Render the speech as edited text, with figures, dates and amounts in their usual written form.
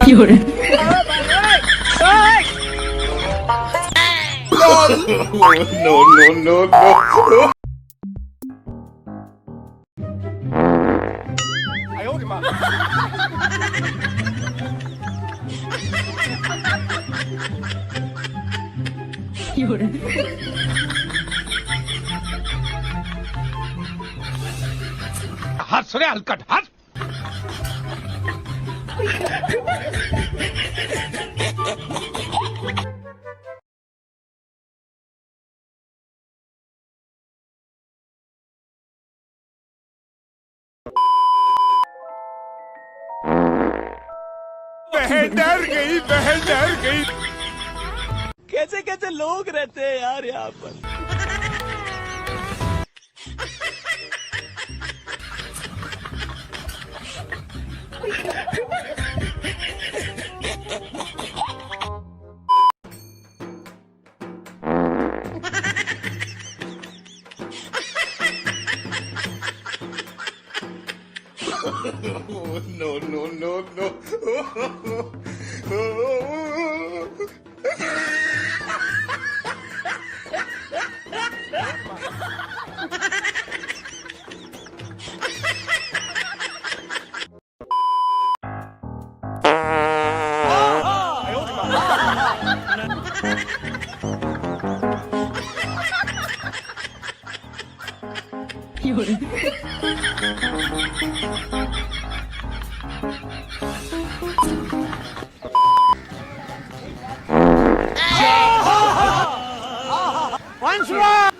有人。no, no, no, no. 哎呦我的妈！有人。हस रे हलकट हस बहन डर गई, बहन डर गई। कैसे कैसे लोग रहते हैं यार यहाँ पर। no, no, no, no. Once more.